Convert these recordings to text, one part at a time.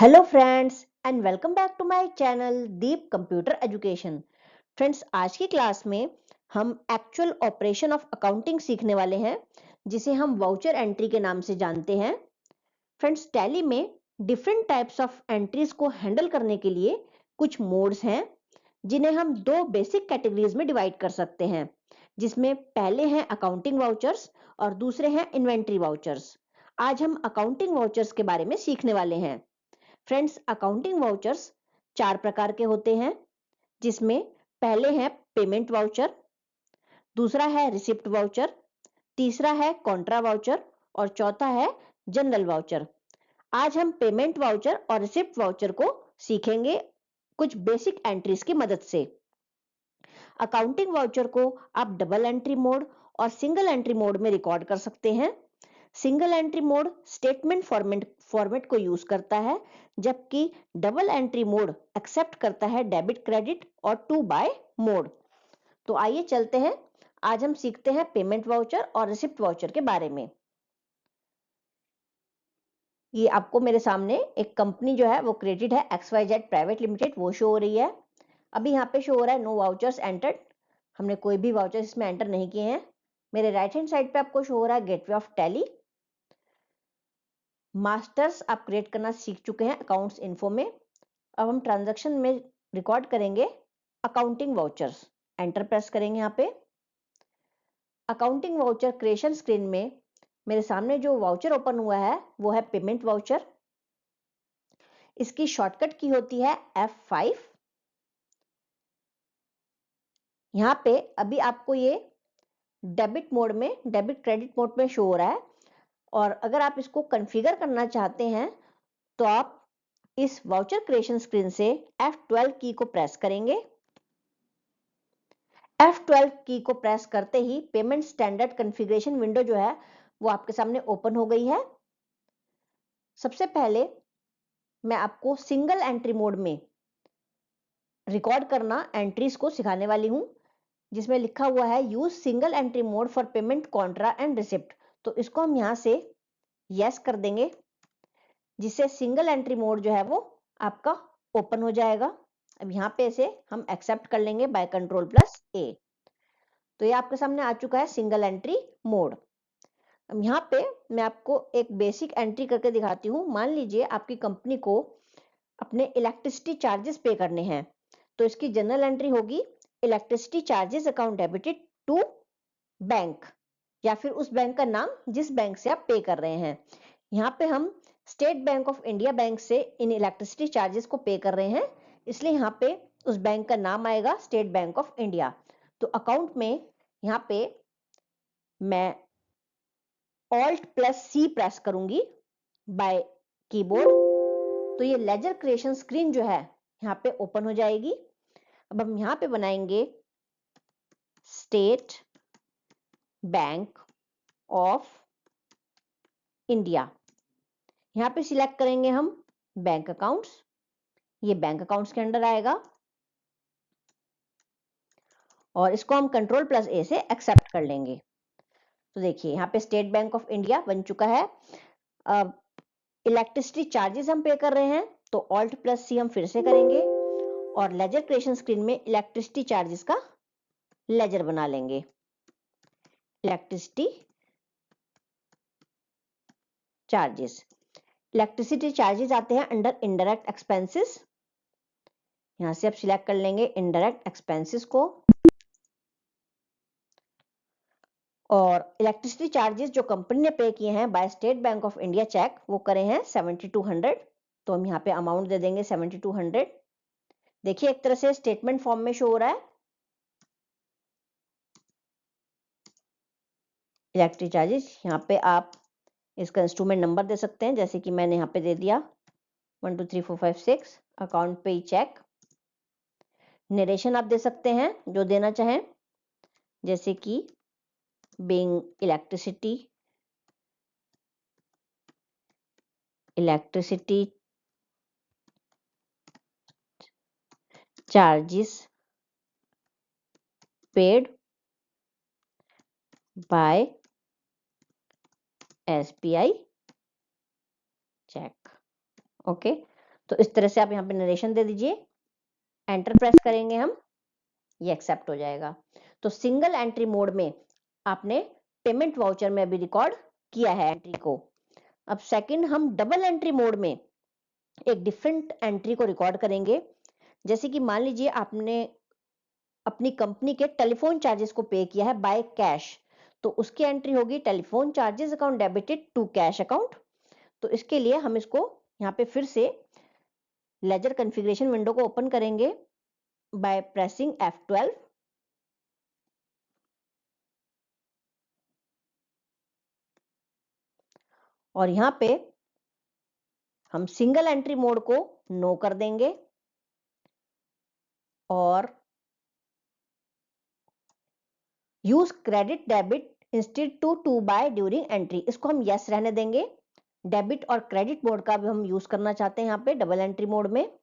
Hello friends and welcome back to my channel Deep computer education. Friends, आज की class में हम एक्चुअल ऑपरेशन ऑफ अकाउंटिंग सीखने वाले हैं, जिसे हम वाउचर एंट्री के नाम से जानते हैं। फ्रेंड्स, टैली में डिफरेंट टाइप्स ऑफ एंट्रीज को हैंडल करने के लिए कुछ मोड्स हैं, जिन्हें हम दो बेसिक कैटेगरीज में डिवाइड कर सकते हैं, जिसमें पहले हैं अकाउंटिंग वाउचर्स और दूसरे हैं इन्वेंट्री वाउचर्स। आज हम अकाउंटिंग वाउचर्स के बारे में सीखने वाले हैं। फ्रेंड्स, अकाउंटिंग वाउचर्स चार प्रकार के होते हैं, जिसमें पहले है पेमेंट वाउचर, दूसरा है रिसिप्ट वाउचर, तीसरा है कॉन्ट्रा वाउचर और चौथा है जनरल वाउचर। आज हम पेमेंट वाउचर और रिसिप्ट वाउचर को सीखेंगे कुछ बेसिक एंट्रीज की मदद से। अकाउंटिंग वाउचर को आप डबल एंट्री मोड और सिंगल एंट्री मोड में रिकॉर्ड कर सकते हैं। Single entry mode statement format को यूज करता है, जबकि डबल एंट्री मोड एक्सेप्ट करता है डेबिट क्रेडिट और टू बाय मोड। तो आइए चलते हैं, आज हम सीखते हैं पेमेंट वाउचर और रिसिप्ट वाउचर के बारे में। ये आपको मेरे सामने एक कंपनी जो है वो क्रेडिट है XYZ प्राइवेट लिमिटेड, वो शो हो रही है। अभी यहाँ पे शो हो रहा है नो वाउचर्स एंटर्ड, हमने कोई भी वाउचर्स इसमें एंटर नहीं किए हैं। मेरे राइट हैंड साइड पे आपको शो हो रहा है गेटवे ऑफ टैली। मास्टर्स आप क्रिएट करना सीख चुके हैं अकाउंट्स इन्फो में। अब हम ट्रांजैक्शन में रिकॉर्ड करेंगे अकाउंटिंग वाउचर्स। एंटर प्रेस करेंगे। यहाँ पे अकाउंटिंग वाउचर क्रिएशन स्क्रीन में मेरे सामने जो वाउचर ओपन हुआ है वो है पेमेंट वाउचर। इसकी शॉर्टकट की होती है F5। यहाँ पे अभी आपको ये डेबिट मोड में, डेबिट क्रेडिट मोड में शो हो रहा है, और अगर आप इसको कॉन्फ़िगर करना चाहते हैं तो आप इस वाउचर क्रिएशन स्क्रीन से F12 की को प्रेस करेंगे। F12 की को प्रेस करते ही पेमेंट स्टैंडर्ड कॉन्फ़िगरेशन विंडो जो है वो आपके सामने ओपन हो गई है। सबसे पहले मैं आपको सिंगल एंट्री मोड में रिकॉर्ड करना एंट्रीज को सिखाने वाली हूं, जिसमें लिखा हुआ है use single entry mode for payment Contra and receipt. तो इसको हम यहां से यस कर देंगे, जिससे सिंगल एंट्री मोड जो है वो आपका ओपन हो जाएगा। अब यहाँ पे इसे हम एक्सेप्ट कर लेंगे बाय कंट्रोल+A। तो ये आपके सामने आ चुका है सिंगल एंट्री मोड। अब यहाँ पे मैं आपको एक बेसिक एंट्री करके दिखाती हूँ। मान लीजिए आपकी कंपनी को अपने इलेक्ट्रिसिटी चार्जेस पे करने हैं, तो इसकी जनरल एंट्री होगी electricity charges account debited to bank, या फिर उस बैंक का नाम जिस बैंक से आप पे कर रहे हैं। यहाँ पे हम state Bank of India bank से इन इलेक्ट्रिसिटी चार्जेस को पे कर रहे हैं, इसलिए यहाँ पे उस बैंक का नाम आएगा स्टेट बैंक ऑफ इंडिया। तो अकाउंट में यहाँ पे मैं Alt+C प्रेस करूंगी बाय कीबोर्ड, तो ये लेजर क्रिएशन स्क्रीन जो है यहाँ पे ओपन हो जाएगी। अब हम यहाँ पे बनाएंगे स्टेट बैंक ऑफ इंडिया। यहाँ पे सिलेक्ट करेंगे हम बैंक अकाउंट्स, ये बैंक अकाउंट्स के अंडर आएगा, और इसको हम कंट्रोल+A से एक्सेप्ट कर लेंगे। तो देखिए यहाँ पे स्टेट बैंक ऑफ इंडिया बन चुका है। अब इलेक्ट्रिसिटी चार्जेस हम पे कर रहे हैं, तो Alt+C हम फिर से करेंगे और लेजर क्रिएशन स्क्रीन में इलेक्ट्रिसिटी चार्जेस का लेजर बना लेंगे। इलेक्ट्रिसिटी चार्जेस, इलेक्ट्रिसिटी चार्जेस आते हैं अंडर इनडायरेक्ट एक्सपेंसेस। यहां से आप सिलेक्ट कर लेंगे इनडायरेक्ट एक्सपेंसेस को, और इलेक्ट्रिसिटी चार्जेस जो कंपनी ने पे किए हैं by State Bank of India cheque, वो करे हैं 7200। तो हम यहाँ पे अमाउंट दे देंगे 7200। देखिए एक तरह से स्टेटमेंट फॉर्म में शो हो रहा है। इलेक्ट्रिसिटी चार्जेस, यहाँ पे आप इसका इंस्ट्रूमेंट नंबर दे सकते हैं, जैसे कि मैंने यहाँ पे दे दिया 1 2 3 4 5 6। अकाउंट पे चेक। नरेशन आप दे सकते हैं जो देना चाहें, जैसे कि being electricity charges paid by SBI check। Okay, तो इस तरह से आप यहाँ पे नरेशन दे दीजिए, एंटर प्रेस करेंगे हम, ये एक्सेप्ट हो जाएगा। तो सिंगल एंट्री मोड में आपने पेमेंट वाउचर में अभी रिकॉर्ड किया है एंट्री को। अब सेकंड, हम डबल एंट्री मोड में एक डिफरेंट एंट्री को रिकॉर्ड करेंगे। जैसे कि मान लीजिए आपने अपनी कंपनी के टेलीफोन चार्जेस को पे किया है बाय कैश, तो उसकी एंट्री होगी telephone charges account debited to cash account. तो इसके लिए हम इसको यहाँ पे फिर से लेजर कॉन्फ़िगरेशन विंडो को ओपन करेंगे बाय प्रेसिंग F12। और यहाँ पे हम सिंगल एंट्री मोड को नो कर देंगे और use credit debit instead to by during entry, इसको हम यस रहने देंगे। डेबिट और क्रेडिट मोड का भी हम यूज करना चाहते हैं यहाँ पे डबल एंट्री मोड में,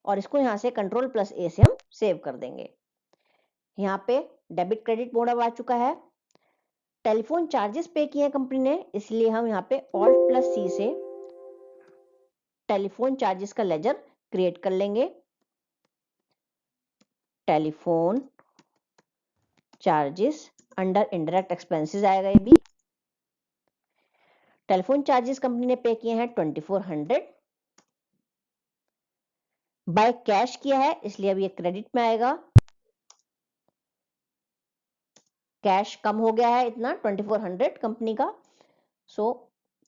और इसको यहाँ से Ctrl+A से हम सेव कर देंगे। यहाँ पे डेबिट क्रेडिट मोड अब आ चुका है। टेलीफोन चार्जेस पे किए हैं कंपनी ने, इसलिए हम यहाँ पे Alt+C से टेलीफोन चार्जेस का लेजर क्रिएट कर लेंगे। Telephone charges under indirect expenses आएगा ये भी। टेलीफोन चार्जेस कंपनी ने पे किए हैं 2400, बाय कैश किया है इसलिए अब ये क्रेडिट में आएगा। कैश कम हो गया है इतना 2400 कंपनी का, so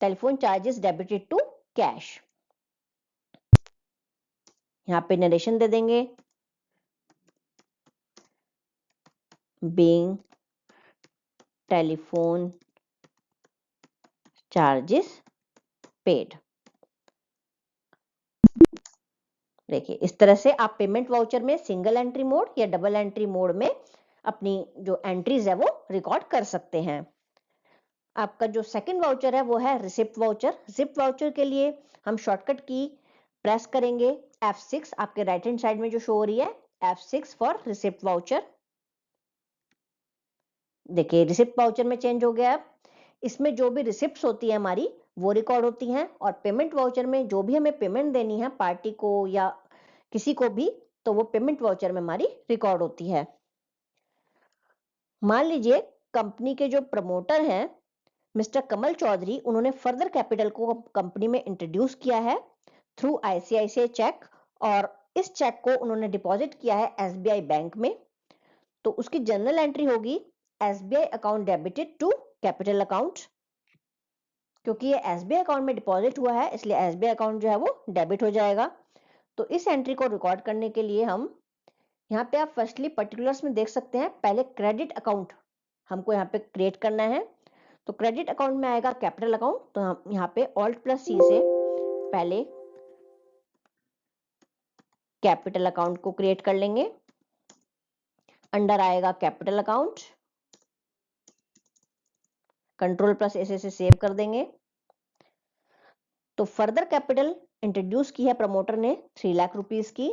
telephone charges debited to cash. यहाँ पे नरेशन दे देंगे, बीइंग टेलीफोन चार्जेस पेड। देखिए इस तरह से आप पेमेंट वाउचर में सिंगल एंट्री मोड या डबल एंट्री मोड में अपनी जो एंट्रीज है वो रिकॉर्ड कर सकते हैं। आपका जो सेकंड वाउचर है वो है रिसिप्ट वाउचर। रिसिप्ट वाउचर के लिए हम शॉर्टकट की प्रेस करेंगे F6, आपके राइट हैंड साइड में जो शो हो रही है F6 फॉर रिसिप्ट वाउचर। देखिए रिसिप्ट वाउचर में चेंज हो गया। अब इसमें जो भी रिसिप्ट्स होती है हमारी वो रिकॉर्ड होती हैं, और पेमेंट वाउचर में जो भी हमें पेमेंट देनी है पार्टी को या किसी को भी, तो वो पेमेंट वाउचर में हमारी रिकॉर्ड होती है। मान लीजिए कंपनी के जो प्रमोटर हैं मिस्टर कमल चौधरी, उन्होंने फर्दर कैपिटल को कंपनी में इंट्रोड्यूस किया है थ्रू ICICI चेक, और इस चेक को उन्होंने डिपॉजिट किया है SBI बैंक में। तो उसकी जनरल एंट्री होगी SBI account debited to capital account. क्योंकि ये SBI अकाउंट में डिपॉजिट हुआ है इसलिए SBI अकाउंट जो है वो डेबिट हो जाएगा। तो इस एंट्री को रिकॉर्ड करने के लिए हम यहाँ पे आप फर्स्टली पर्टिकुलर्स में देख सकते हैं, पहले क्रेडिट अकाउंट हमको यहाँ पे क्रिएट करना है। तो क्रेडिट अकाउंट में आएगा कैपिटल अकाउंट, तो हम यहाँ पे Alt+C से पहले कैपिटल अकाउंट को क्रिएट कर लेंगे। अंडर आएगा कैपिटल अकाउंट, Ctrl+A से सेव कर देंगे। तो फर्दर कैपिटल इंट्रोड्यूस की है प्रमोटर ने 3 लाख रुपीस की।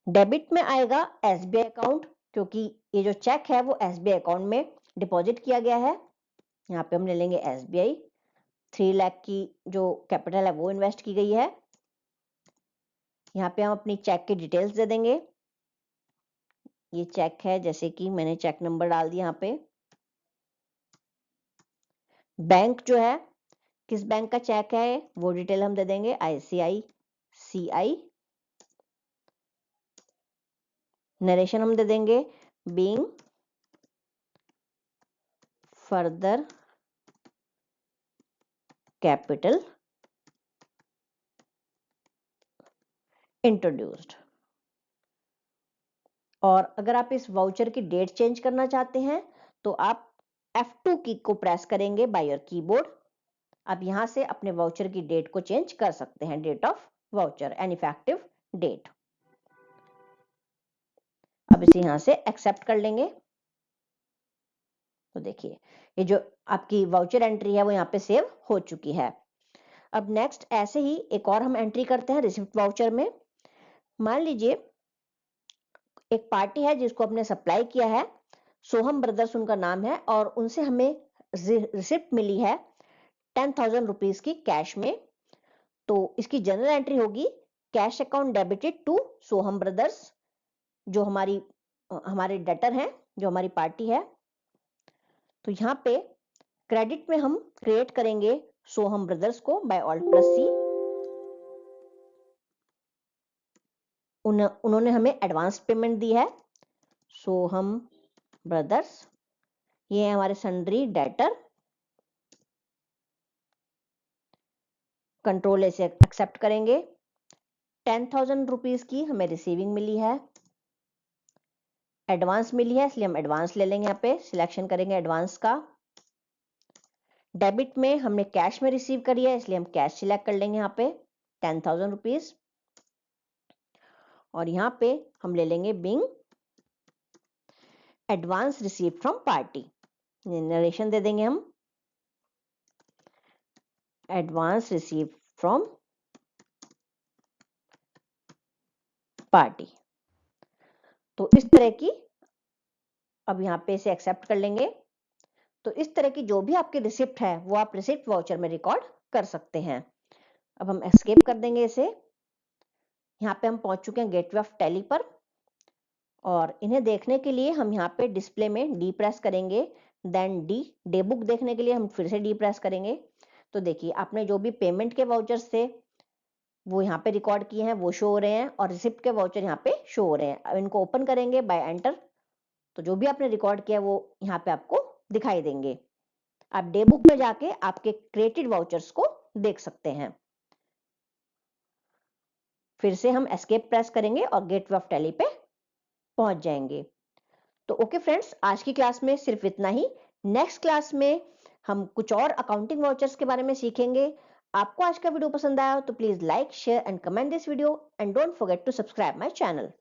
डेबिट में आएगा SBI अकाउंट, क्योंकि ये जो चेक है वो SBI अकाउंट में डिपॉजिट किया गया है। यहाँ पे हम ले लेंगे SBI, 3 लाख की जो कैपिटल है वो इन्वेस्ट की गई है। यहाँ पे हम अपनी चेक की डिटेल्स दे देंगे। ये चेक है, जैसे कि मैंने चेक नंबर डाल दिया यहाँ पे। बैंक जो है, किस बैंक का चेक है वो डिटेल हम दे देंगे, ICICI। नरेशन हम दे देंगे बीइंग फर्दर कैपिटल इंट्रोड्यूस्ड। और अगर आप इस वाउचर की डेट चेंज करना चाहते हैं तो आप F2 की को प्रेस करेंगे बाय योर कीबोर्ड। आप यहां से अपने वाउचर की डेट को चेंज कर सकते हैं, date of voucher and effective date. अब इसे यहां से एक्सेप्ट कर लेंगे। तो देखिए ये जो आपकी वाउचर एंट्री है वो यहाँ पे सेव हो चुकी है। अब नेक्स्ट ऐसे ही एक और हम एंट्री करते हैं रिसिप्ट वाउचर में। मान लीजिए एक पार्टी है जिसको अपने सप्लाई किया है, सोहम ब्रदर्स उनका नाम है, और उनसे हमें रिसिप्ट मिली है 10,000 रुपीज की कैश में। तो इसकी जनरल एंट्री होगी cash account debited to Soham brothers, जो हमारे डेटर हैं, जो हमारी पार्टी है। तो यहाँ पे क्रेडिट में हम क्रिएट करेंगे सोहम ब्रदर्स को बाय Alt+C। उन्होंने हमें एडवांस पेमेंट दी है, सोहम ब्रदर्स। ये है हमारे सन्ड्री डेटर। कंट्रोल ऐसे एक्सेप्ट करेंगे। 10,000 रुपीज की हमें रिसीविंग मिली है, एडवांस मिली है, इसलिए हम एडवांस ले लेंगे। यहाँ पे सिलेक्शन करेंगे एडवांस का। डेबिट में हमने कैश में रिसीव करी है, इसलिए हम कैश सिलेक्ट कर लेंगे यहाँ पे 10,000 रुपीज। और यहाँ पे हम ले लेंगे being advance receive from party. Narration दे देंगे हम, एडवांस रिसीव फ्रॉम पार्टी। तो इस तरह की, अब यहाँ पे इसे एक्सेप्ट कर लेंगे। तो इस तरह की जो भी आपकी रिसिप्ट है वो आप रिसिप्ट वाउचर में रिकॉर्ड कर सकते हैं। अब हम एस्केप कर देंगे इसे। यहाँ पे हम पहुंच चुके हैं गेटवे ऑफ टैली पर, और इन्हें देखने के लिए हम यहाँ पे डिस्प्ले में डी प्रेस करेंगे, देन डे बुक देखने के लिए हम फिर से डी प्रेस करेंगे। तो देखिए आपने जो भी पेमेंट के वाउचर्स थे वो यहाँ पे रिकॉर्ड किए हैं, वो शो हो रहे हैं, और रिसिप्ट के वाउचर यहाँ पे शो हो रहे हैं। अब इनको ओपन करेंगे बाय एंटर, तो जो भी आपने रिकॉर्ड किया वो यहाँ पे आपको दिखाई देंगे। आप डे बुक में जाके आपके क्रिएटेड वाउचर्स को देख सकते हैं। फिर से हम एस्केप प्रेस करेंगे और गेटवे ऑफ टैली पे पहुंच जाएंगे। तो ओके फ्रेंड्स, आज की क्लास में सिर्फ इतना ही। नेक्स्ट क्लास में हम कुछ और अकाउंटिंग वाउचर्स के बारे में सीखेंगे। आपको आज का वीडियो पसंद आया तो please like, share and comment this video, and don't forget to subscribe my channel.